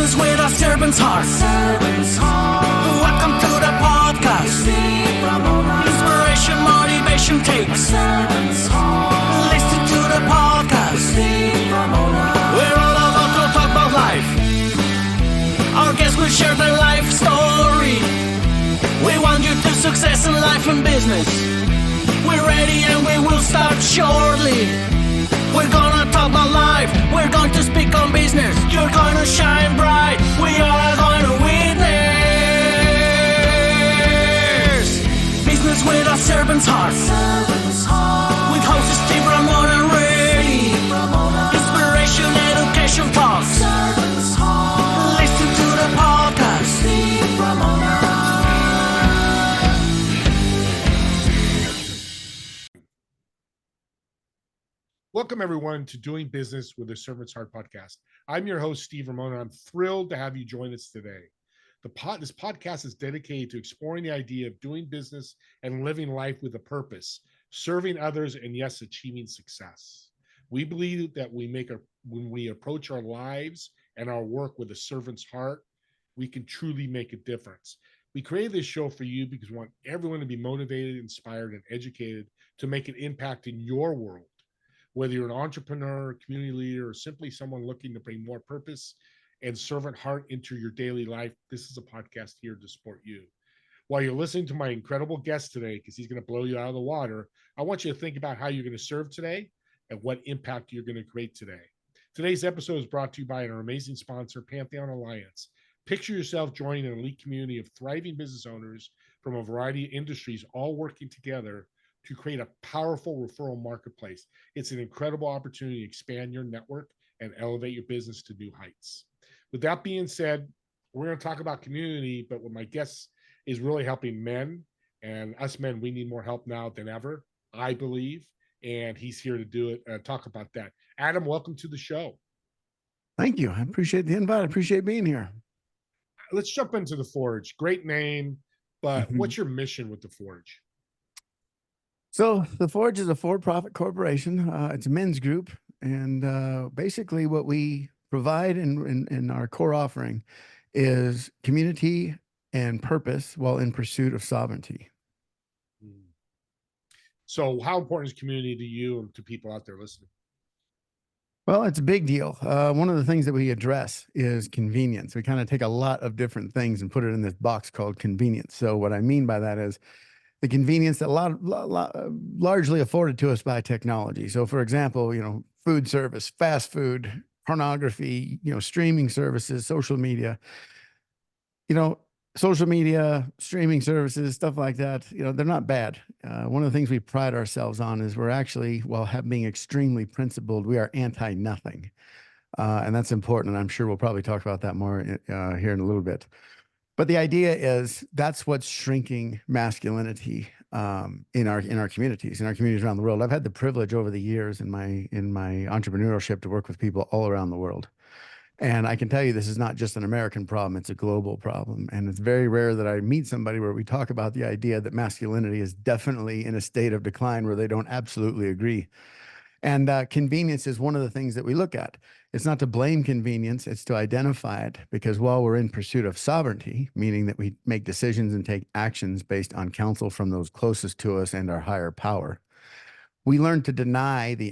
Business with a servant's heart. Welcome to the podcast. Inspiration, motivation takes. Listen to the podcast. We're all about to talk about life. Our guests will share their life story. We want you to success in life and business. We're ready and we will start shortly. We're gonna talk about life. We're going to speak on business. You're gonna shine bright. We are going to witness. Business with a servant's heart. With hosts Steve, Ramon, and Ray. Inspiration, education talks. Listen to the podcast. Welcome, everyone, to Doing Business with a Servant's Heart podcast. I'm your host, Steve Ramona. I'm thrilled to have you join us today. This podcast is dedicated to exploring the idea of doing business and living life with a purpose, serving others, and yes, achieving success. We believe that when we approach our lives and our work with a servant's heart, we can truly make a difference. We created this show for you because we want everyone to be motivated, inspired, and educated to make an impact in your world. Whether you're an entrepreneur, community leader, or simply someone looking to bring more purpose and servant heart into your daily life, this is a podcast here to support you. While you're listening to my incredible guest today, because he's going to blow you out of the water, I want you to think about how you're going to serve today and what impact you're going to create today. Today's episode is brought to you by our amazing sponsor, Pantheon Alliance. Picture yourself joining an elite community of thriving business owners from a variety of industries, all working together to create a powerful referral marketplace. It's an incredible opportunity to expand your network and elevate your business to new heights. With that being said, we're going to talk about community, but what my guest is really helping men, and us men, we need more help now than ever, I believe, and he's here to do it, talk about that. Adam, welcome to the show. Thank you. I appreciate the invite. I appreciate being here. Let's jump into the Forge. Great name, but what's your mission with the Forge? So the Forge is a for-profit corporation. It's a men's group. And basically what we provide in our core offering is community and purpose while in pursuit of sovereignty. So how important is community to you and to people out there listening? Well, it's a big deal. One of the things that we address is convenience. We kind of take a lot of different things and put it in this box called convenience. So what I mean by that is the convenience that largely afforded to us by technology. So for example, food service, fast food, pornography, streaming services, social media, streaming services, stuff like that, they're not bad. One of the things we pride ourselves on is we're actually, while being extremely principled, we are anti-nothing. And that's important. And I'm sure we'll probably talk about that more here in a little bit. But the idea is that's what's shrinking masculinity in our communities around the world. I've had the privilege over the years in my entrepreneurship to work with people all around the world. And I can tell you this is not just an American problem, it's a global problem. And it's very rare that I meet somebody where we talk about the idea that masculinity is definitely in a state of decline where they don't absolutely agree. And convenience is one of the things that we look at. It's not to blame convenience, it's to identify it, because while we're in pursuit of sovereignty, meaning that we make decisions and take actions based on counsel from those closest to us and our higher power, we learn to deny the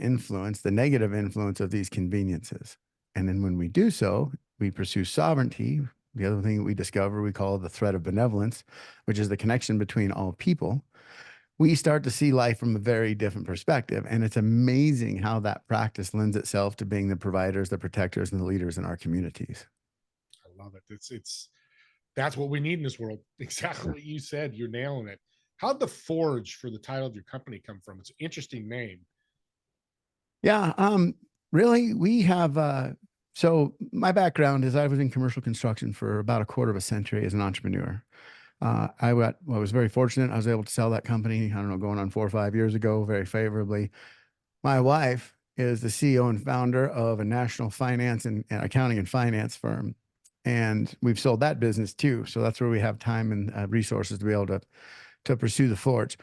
negative influence of these conveniences. And then when we do so, we pursue sovereignty. The other thing that we discover, we call the thread of benevolence, which is the connection between all people. We start to see life from a very different perspective. And it's amazing how that practice lends itself to being the providers, the protectors, and the leaders in our communities. I love it. That's what we need in this world. Exactly what you said. You're nailing it. How'd the Forge for the title of your company come from? It's an interesting name. Yeah, really, we have, so my background is I was in commercial construction for about a quarter of a century as an entrepreneur. I was very fortunate. I was able to sell that company, I don't know, going on 4 or 5 years ago, very favorably. My wife is the CEO and founder of a national finance and accounting and finance firm. And we've sold that business too. So that's where we have time and resources to be able to pursue the Forge.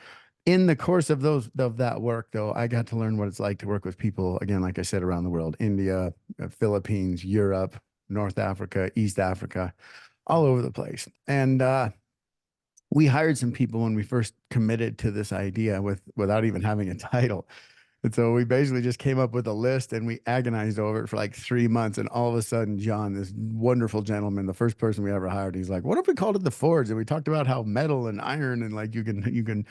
In the course of that work, though, I got to learn what it's like to work with people, again, like I said, around the world, India, Philippines, Europe, North Africa, East Africa, all over the place. And we hired some people when we first committed to this idea without even having a title. And so we basically just came up with a list and we agonized over it for like 3 months. And all of a sudden, John, this wonderful gentleman, the first person we ever hired, he's like, what if we called it the Forge? And we talked about how metal and iron and like you can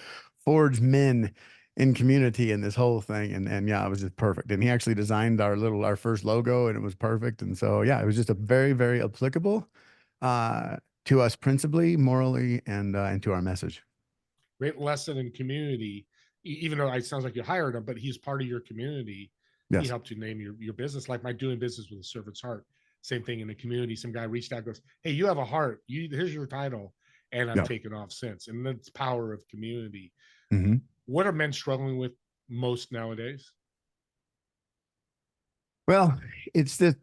forge men in community and this whole thing. And yeah, it was just perfect. And he actually designed our first logo and it was perfect. And so yeah, it was just a very, very applicable to us principally, morally, and to our message. Great lesson in community. Even though it sounds like you hired him, but he's part of your community. He Yes. helped you name your business. Like my doing business with a servant's heart. Same thing in the community. Some guy reached out, goes, "Hey, you have a heart. Here's your title," and I've Yeah. taken off since. And that's power of community. Mm-hmm. What are men struggling with most nowadays? Well, it's the,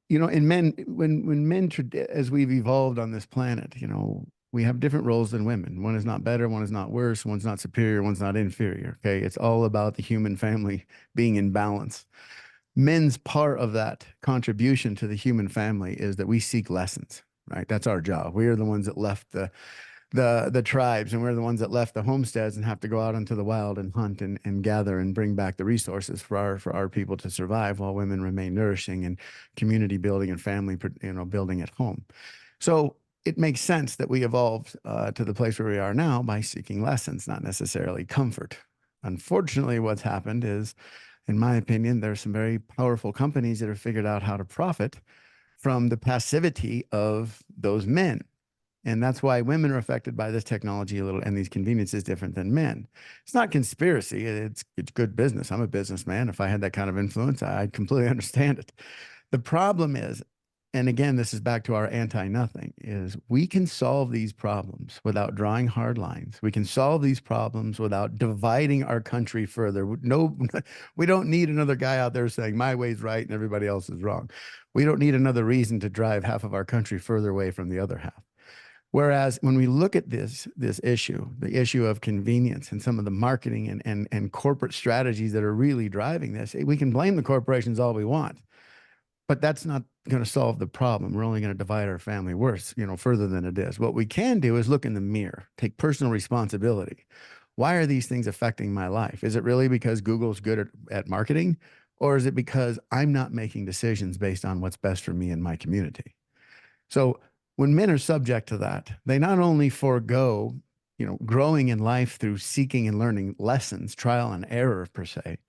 in men, when men, as we've evolved on this planet, we have different roles than women. One is not better, one is not worse, one's not superior, one's not inferior. Okay. It's all about the human family being in balance. Men's part of that contribution to the human family is that we seek lessons, right? That's our job. We are the ones that left the tribes, and we're the ones that left the homesteads and have to go out into the wild and hunt and gather and bring back the resources for our people to survive, while women remain nourishing and community building and family building at home. So it makes sense that we evolved to the place where we are now by seeking lessons, not necessarily comfort. Unfortunately, what's happened is, in my opinion, there's some very powerful companies that have figured out how to profit from the passivity of those men. And that's why women are affected by this technology a little, and these conveniences different than men. It's not conspiracy. It's good business. I'm a businessman. If I had that kind of influence, I completely understand it. The problem is, and again, this is back to our anti-nothing, is we can solve these problems without drawing hard lines. We can solve these problems without dividing our country further. No, we don't need another guy out there saying my way's right and everybody else is wrong. We don't need another reason to drive half of our country further away from the other half. Whereas when we look at this issue, the issue of convenience and some of the marketing and corporate strategies that are really driving this, we can blame the corporations all we want, but that's not going to solve the problem. We're only going to divide our family worse, further than it is. What we can do is look in the mirror, take personal responsibility. Why are these things affecting my life? Is it really because Google's good at marketing, or is it because I'm not making decisions based on what's best for me and my community? So when men are subject to that, they not only forego, growing in life through seeking and learning lessons, trial and error per se,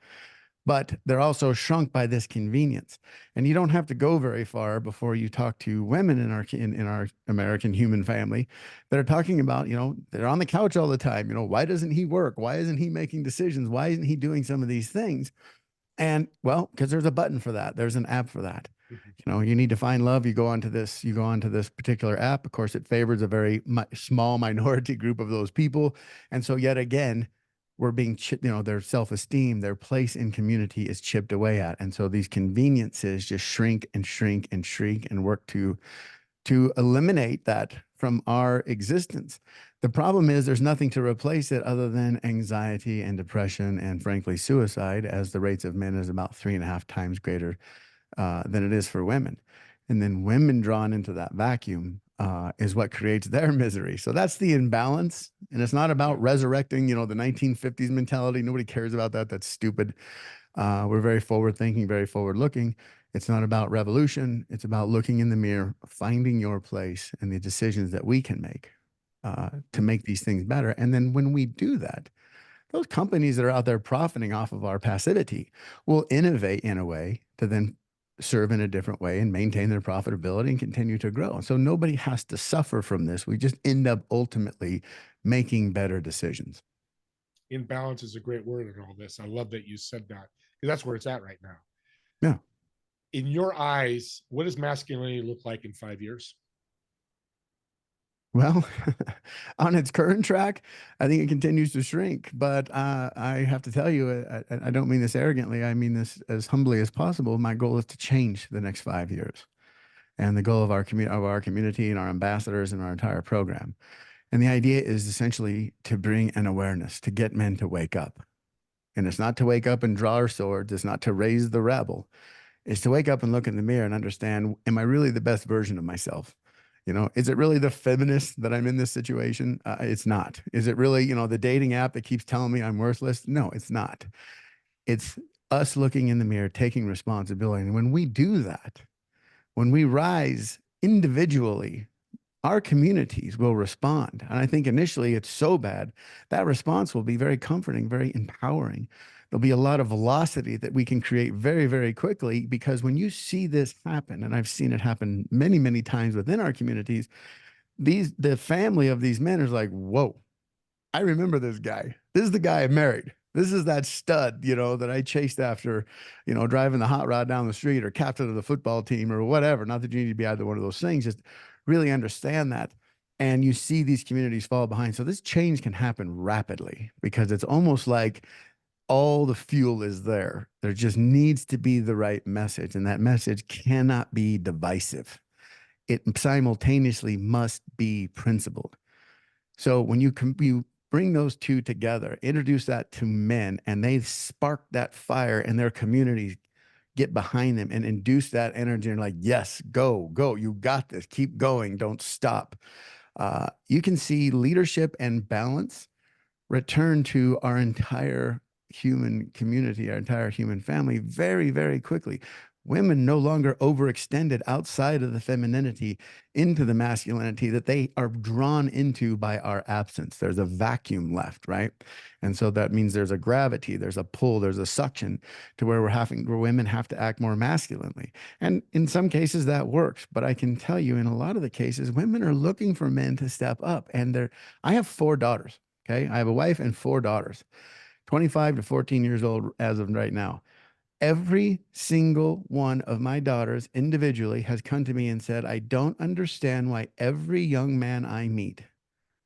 but they're also shrunk by this convenience. And you don't have to go very far before you talk to women in our American human family that are talking about, they're on the couch all the time. Why doesn't he work? Why isn't he making decisions? Why isn't he doing some of these things? And well, because there's a button for that. There's an app for that. You need to find love. You go onto this particular app. Of course, it favors a very small minority group of those people. And so yet again, we're being, their self-esteem, their place in community is chipped away at. And so these conveniences just shrink and shrink and shrink and work to eliminate that from our existence. The problem is there's nothing to replace it other than anxiety and depression and frankly suicide, as the rates of men is about 3.5 times greater than it is for women. And then women drawn into that vacuum is what creates their misery. So that's the imbalance. And it's not about resurrecting, the 1950s mentality. Nobody cares about that. That's stupid. We're very forward thinking, very forward looking. It's not about revolution. It's about looking in the mirror, finding your place and the decisions that we can make to make these things better. And then when we do that, those companies that are out there profiting off of our passivity will innovate in a way to then serve in a different way and maintain their profitability and continue to grow. So nobody has to suffer from this. We just end up ultimately making better decisions. Imbalance is a great word in all this. I love that you said that, because that's where it's at right now. Yeah. In your eyes, what does masculinity look like in 5 years? Well, on its current track, I think it continues to shrink. But I have to tell you, I don't mean this arrogantly. I mean this as humbly as possible. My goal is to change the next 5 years, and the goal of our community and our ambassadors and our entire program. And the idea is essentially to bring an awareness, to get men to wake up. And it's not to wake up and draw our swords. It's not to raise the rebel. is to wake up and look in the mirror and understand, am I really the best version of myself? You know, is it really the feminist that I'm in this situation? It's not. Is it really, you know, the dating app that keeps telling me I'm worthless? No, it's not. It's us looking in the mirror, taking responsibility. And when we do that, when we rise individually, our communities will respond. And I think initially it's so bad, that response will be very comforting, very empowering. There'll be a lot of velocity that we can create very, very quickly, because when you see this happen, and I've seen it happen many, many times within our communities, the family of these men is like, whoa, I remember this guy. This is the guy I married. This is that stud, you know, that I chased after, you know, driving the hot rod down the street, or captain of the football team, or whatever. Not that you need to be either one of those things, just really understand that. And you see these communities fall behind. So this change can happen rapidly, because it's almost like all the fuel is there. There just needs to be the right message. And that message cannot be divisive. It simultaneously must be principled. So when you bring those two together, introduce that to men, and they spark that fire in their communities, get behind them and induce that energy, and like, yes, go, go, you got this, keep going, don't stop. You can see leadership and balance return to our entire human community, our entire human family very, very quickly. Women no longer overextended outside of the femininity into the masculinity that they are drawn into by our absence. There's a vacuum left, right? And so that means there's a gravity, there's a pull, there's a suction to where where women have to act more masculinely. And in some cases that works, but I can tell you in a lot of the cases, women are looking for men to step up. And I have 4 daughters. Okay. I have a wife and 4 daughters, 25 to 14 years old as of right now. Every single one of my daughters individually has come to me and said, I don't understand why every young man I meet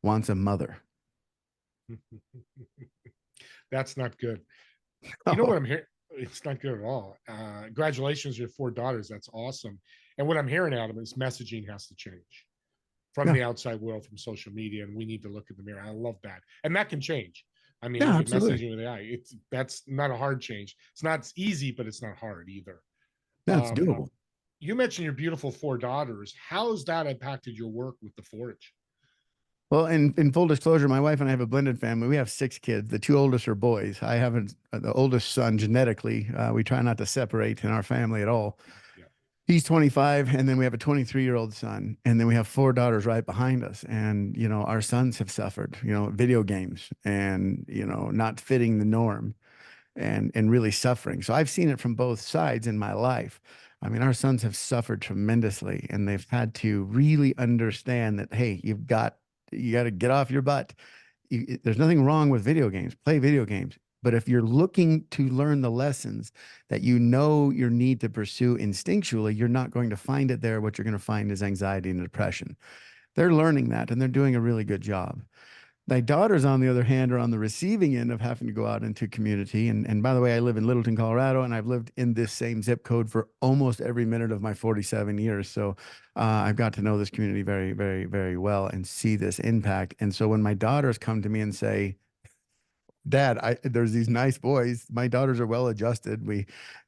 wants a mother. That's not good. You know Oh, what I'm hearing? It's not good at all. Congratulations, your 4 daughters. That's awesome. And what I'm hearing, Adam, is messaging has to change from yeah. the outside world, from social media, and we need to look in the mirror. I love that, and that can change. I mean, Yeah, look at absolutely. messaging with AI. That's not a hard change. It's not easy, but it's not hard either. That's Um, doable. you mentioned your beautiful 4 daughters. How has that impacted your work with the Forge? Well, in full disclosure, my wife and I have a blended family. We have 6 kids. The 2 oldest are boys. I haven't, the oldest son genetically, we try not to separate in our family at all. Yeah. He's 25, and then we have a 23-year-old son, and then we have 4 daughters right behind us. And, you know, our sons have suffered, you know, video games and, you know, not fitting the norm, and really suffering. So I've seen it from both sides in my life. I mean, our sons have suffered tremendously, and they've had to really understand that, hey, you got to get off your butt. There's nothing wrong with video games. Play video games. But if you're looking to learn the lessons that you know you need to pursue instinctually, you're not going to find it there. What you're going to find is anxiety and depression. They're learning that, and they're doing a really good job. My daughters, on the other hand, are on the receiving end of having to go out into community. And by the way, I live in Littleton, Colorado, and I've lived in this same zip code for almost every minute of my 47 years. So I've got to know this community very, very, very well and see this impact. And so when my daughters come to me and say, Dad, there's these nice boys. My daughters are well adjusted.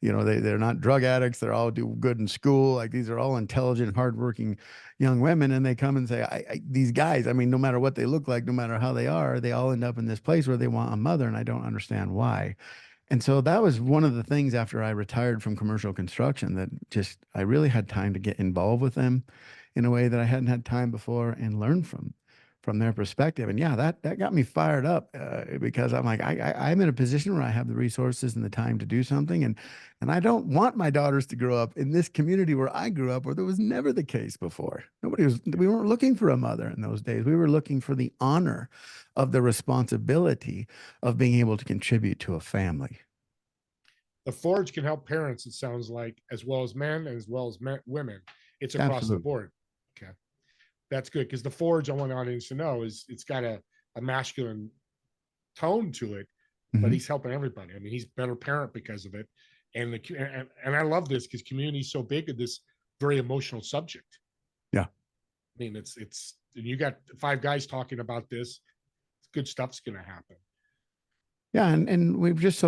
You know, they're not drug addicts. They're all do good in school. Like, these are all intelligent, hardworking young women. And they come and say, these guys, I mean, no matter what they look like, no matter how they are, they all end up in this place where they want a mother. And I don't understand why. And so that was one of the things after I retired from commercial construction, that just, I really had time to get involved with them in a way that I hadn't had time before, and learn from their perspective. And yeah, that got me fired up, because I'm like, I'm in a position where I have the resources and the time to do something. And I don't want my daughters to grow up in this community where I grew up, where there was never the case before. We weren't looking for a mother in those days. We were looking for the honor of the responsibility of being able to contribute to a family. The Forge can help parents, it sounds like, as well as men, as well as women. It's across the Absolutely. board. Okay. That's good, because the Forge, I want the audience to know, is it's got a masculine tone to it, but Mhm. he's helping everybody. I mean, he's a better parent because of it. And I love this, because community is so big in this very emotional subject. Yeah. I mean, you got 5 guys talking about this. Good stuff's going to happen. Yeah. And we've just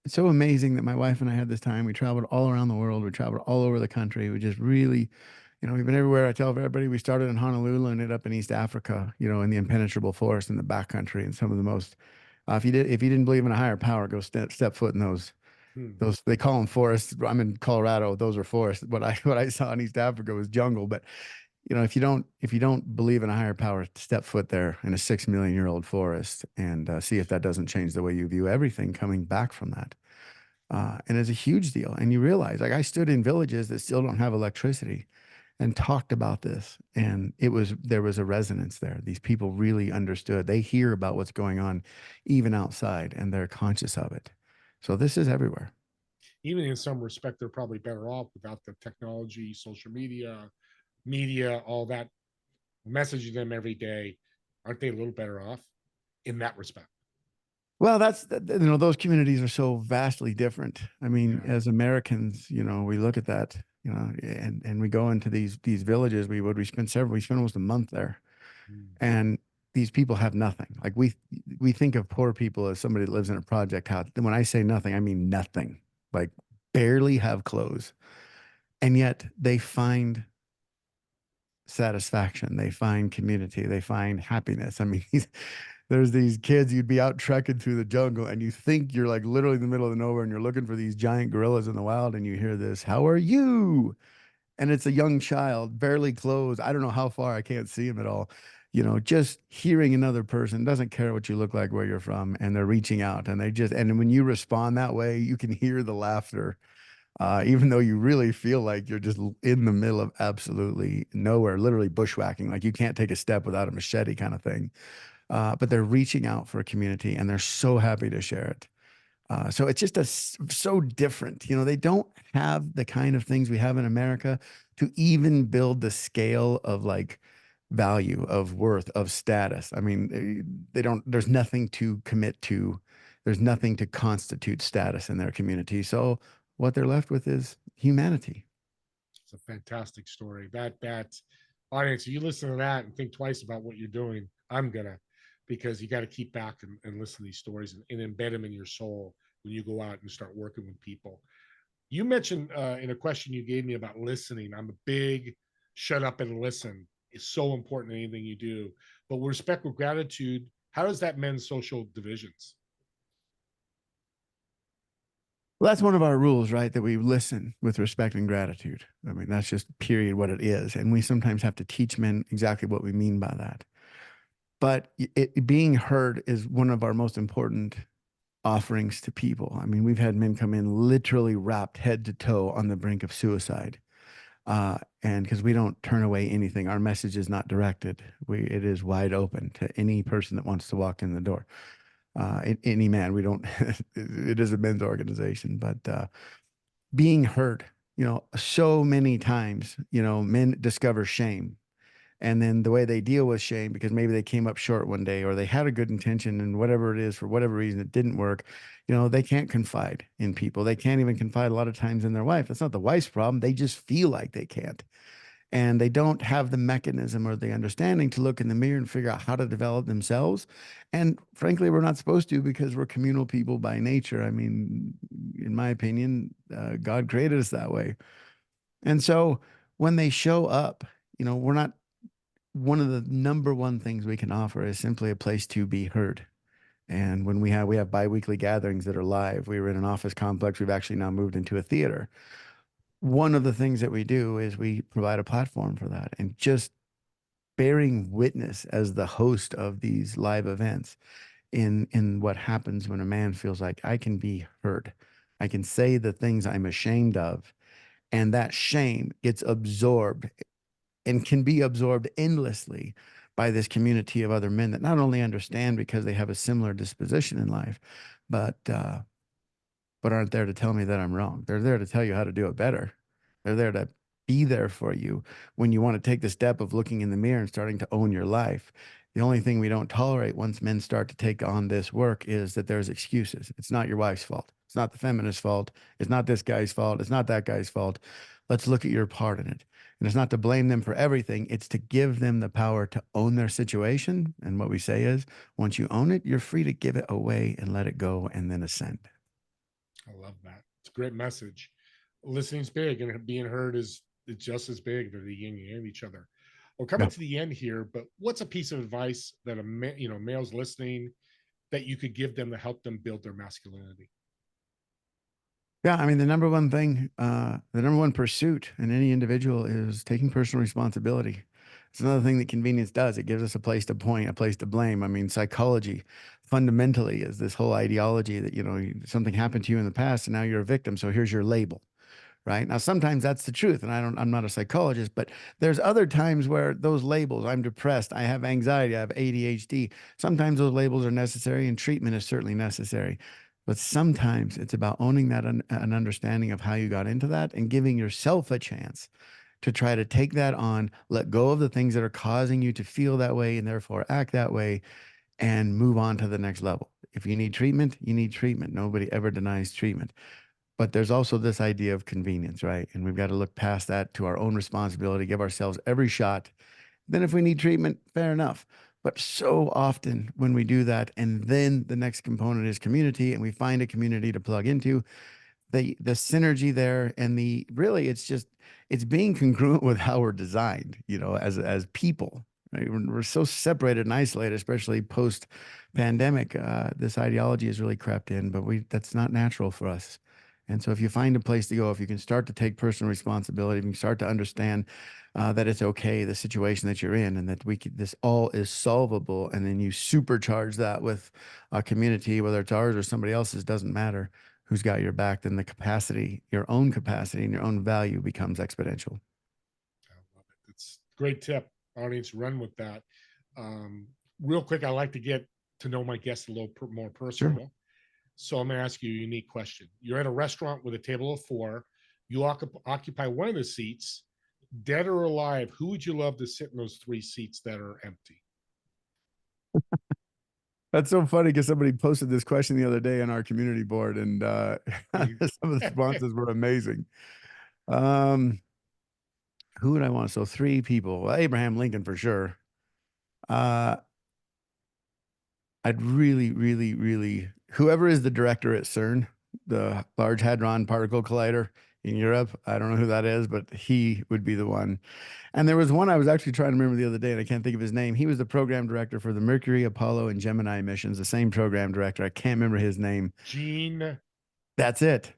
It's so amazing that my wife and I had this time. We traveled all around the world. We traveled all over the country. We just really, we've been everywhere. I tell everybody we started in Honolulu and ended up in East Africa, in the impenetrable forest in the backcountry and some of the most, if you didn't believe in a higher power, go step foot in Hmm. those, they call them forests. I'm in Colorado. Those are forests. What I saw in East Africa was jungle. But if you don't believe in a higher power, step foot there in a 6 million-year-old forest and see if that doesn't change the way you view everything coming back from that. And it's a huge deal. And you realize, like, I stood in villages that still don't have electricity and talked about this, and there was a resonance there. These people really understood. They hear about what's going on even outside, and they're conscious of it. So this is everywhere. Even in some respect, they're probably better off without the technology, social media, all that messaging them every day. Aren't they a little better off in that respect? Well, those communities are so vastly different. I mean, Yeah. as Americans, we look at that, and we go into these villages. We spend almost a month there, Mm. and these people have nothing. Like we think of poor people as somebody that lives in a project house. When I say nothing, I mean nothing. Like barely have clothes, and yet they find satisfaction. They find community. They find happiness. I mean, there's these kids, you'd be out trekking through the jungle and you think you're like literally in the middle of nowhere and you're looking for these giant gorillas in the wild and you hear this, "How are you?" And it's a young child, barely clothed. I don't know how far, I can't see him at all. Just hearing another person, doesn't care what you look like, where you're from, and they're reaching out and when you respond that way, you can hear the laughter, even though you really feel like you're just in the middle of absolutely nowhere, literally bushwhacking, like you can't take a step without a machete kind of thing. But they're reaching out for a community and they're so happy to share it. So it's just so different. They don't have the kind of things we have in America to even build the scale of like value, of worth, of status. I mean, they don't, there's nothing to commit to. There's nothing to constitute status in their community. So what they're left with is humanity. It's a fantastic story. That audience, you listen to that and think twice about what you're doing. I'm gonna, because you got to keep back and listen to these stories and embed them in your soul when you go out and start working with people. You mentioned in a question you gave me about listening. I'm a big shut up and listen. It's so important in anything you do. But with respect, with gratitude, how does that mend social divisions? Well, that's one of our rules, right? That we listen with respect and gratitude. I mean, that's just period what it is. And we sometimes have to teach men exactly what we mean by that. But being heard is one of our most important offerings to people. I mean, we've had men come in literally wrapped head to toe on the brink of suicide. And because we don't turn away anything, our message is not directed. It is wide open to any person that wants to walk in the door. Any man, we don't, it is a men's organization, but being heard, so many times, men discover shame. And then the way they deal with shame, because maybe they came up short one day or they had a good intention and whatever it is, for whatever reason, it didn't work. They can't confide in people. They can't even confide a lot of times in their wife. That's not the wife's problem. They just feel like they can't. And they don't have the mechanism or the understanding to look in the mirror and figure out how to develop themselves. And frankly, we're not supposed to, because we're communal people by nature. I mean, in my opinion, God created us that way. And so when they show up, we're not, one of the number one things we can offer is simply a place to be heard. And when we have biweekly gatherings that are live. We were in an office complex. We've actually now moved into a theater. One of the things that we do is we provide a platform for that, and just bearing witness as the host of these live events in what happens when a man feels like, I can be heard. I can say the things I'm ashamed of, and that shame gets absorbed and can be absorbed endlessly by this community of other men that not only understand because they have a similar disposition in life, but aren't there to tell me that I'm wrong. They're there to tell you how to do it better. They're there to be there for you when you want to take the step of looking in the mirror and starting to own your life. The only thing we don't tolerate once men start to take on this work is that there's excuses. It's not your wife's fault. It's not the feminist's fault. It's not this guy's fault. It's not that guy's fault. Let's look at your part in it. And it's not to blame them for everything. It's to give them the power to own their situation. And what we say is, once you own it, you're free to give it away and let it go and then ascend. I love that. It's a great message. Listening's big, and being heard is just as big. They're the yin and yang of each other. We're coming Yeah. to the end here, but what's a piece of advice that males listening that you could give them to help them build their masculinity? Yeah, I mean, the number one thing, the number one pursuit in any individual is taking personal responsibility. It's another thing that convenience does. It gives us a place to point, a place to blame. I mean, psychology fundamentally is this whole ideology that, something happened to you in the past and now you're a victim. So here's your label, right? Now, sometimes that's the truth. And I'm not a psychologist, but there's other times where those labels, I'm depressed, I have anxiety, I have ADHD. Sometimes those labels are necessary and treatment is certainly necessary. But sometimes it's about owning that an understanding of how you got into that and giving yourself a chance to try to take that on, let go of the things that are causing you to feel that way and therefore act that way and move on to the next level. If you need treatment, you need treatment. Nobody ever denies treatment. But there's also this idea of convenience, right? And we've got to look past that to our own responsibility, give ourselves every shot. Then, if we need treatment, fair enough. But so often when we do that, and then the next component is community, and we find a community to plug into, the synergy there and the really it's being congruent with how we're designed, as people, right? We're so separated and isolated, especially post pandemic. This ideology has really crept in, but that's not natural for us. And so if you find a place to go, if you can start to take personal responsibility, if you can start to understand that it's okay, the situation that you're in, and that this all is solvable, and then you supercharge that with a community, whether it's ours or somebody else's, doesn't matter who's got your back, then the capacity, your own capacity and your own value becomes exponential. I love it. It's a great tip. Audience, run with that. Um, Real quick, I like to get to know my guests a little more Sure. personal. So I'm going to ask you a unique question. You're at a restaurant with a table of four. You occupy one of the seats. Dead or alive, who would you love to sit in those three seats that are empty? That's so funny because somebody posted this question the other day on our community board, and some of the responses were amazing. Um, who would I want? So three people. Well, Abraham Lincoln for sure. Uh, I'd really, really, really, whoever is the director at CERN, the Large Hadron Particle Collider in Europe. I don't know who that is, but he would be the one. And there was one I was actually trying to remember the other day, and I can't think of his name. He was the program director for the Mercury, Apollo, and Gemini missions, the same program director. I can't remember his name. Gene That's it.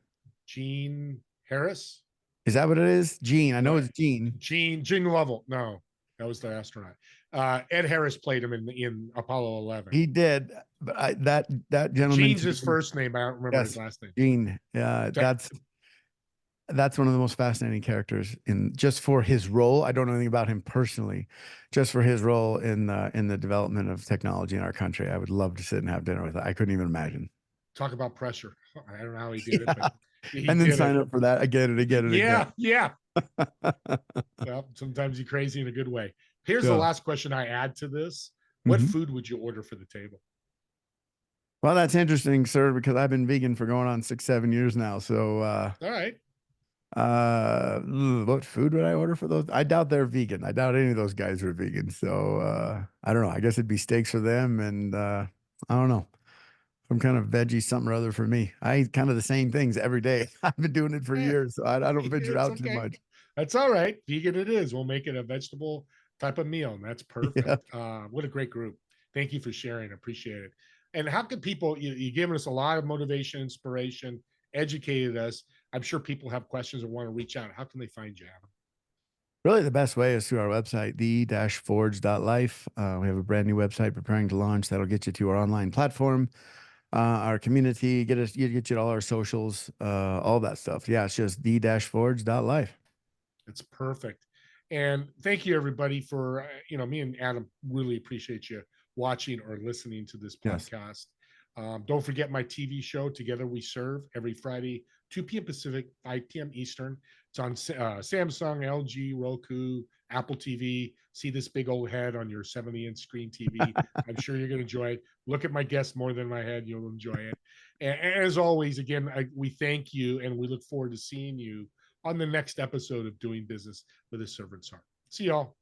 Gene Harris? Is that what it is? Gene. I know No, it's Gene. Gene Lovell. No, that was the astronaut. Ed Harris played him in Apollo 11. He did, but that gentleman. Gene's his first name. I don't remember his Yes, last name. Gene. Yeah, that's one of the most fascinating characters in just for his role. I don't know anything about him personally, just for his role in the development of technology in our country. I would love to sit and have dinner with it. I couldn't even imagine. Talk about pressure. I don't know how he did it, Yeah. but he And then did sign it. up for that again and again and again. Yeah. Well, sometimes you're crazy in a good way. Here's the Yeah. last question I add to this. What Mhm. food would you order for the table? Well, that's interesting, sir, because I've been vegan for going on 6, 7 years now. So, All right. what food would I order for those? I doubt they're vegan. I doubt any of those guys are vegan. So, I don't know. I guess it'd be steaks for them, and I don't know, some kind of veggie something or other for me. I eat kind of the same things every day. I've been doing it for Eh, years, so I don't venture it's out too okay. much. That's all right. Vegan it is. We'll make it a vegetable type of meal, and that's Yeah. perfect. What a great group. Thank you for sharing. Appreciate it. And how can people, you've given us a lot of motivation, inspiration, educated us. I'm sure people have questions and want to reach out. How can they find you, Adam? Really, the best way is through our website, the-forge.life. We have a brand new website preparing to launch that'll get you to our online platform, our community, get you to all our socials, all that stuff. Yeah, it's just the-forge.life. It's perfect. And thank you, everybody, for, me and Adam really appreciate you watching or listening to this Yes. podcast. Don't forget my TV show, Together We Serve, every Friday, 2 p.m. Pacific, 5 p.m. Eastern. It's on Samsung, LG, Roku, Apple TV. See this big old head on your 70-inch screen TV. I'm sure you're going to enjoy it. Look at my guests more than my head. You'll enjoy it. And as always, again, we thank you, and we look forward to seeing you on the next episode of Doing Business with a Servant's Heart. See y'all.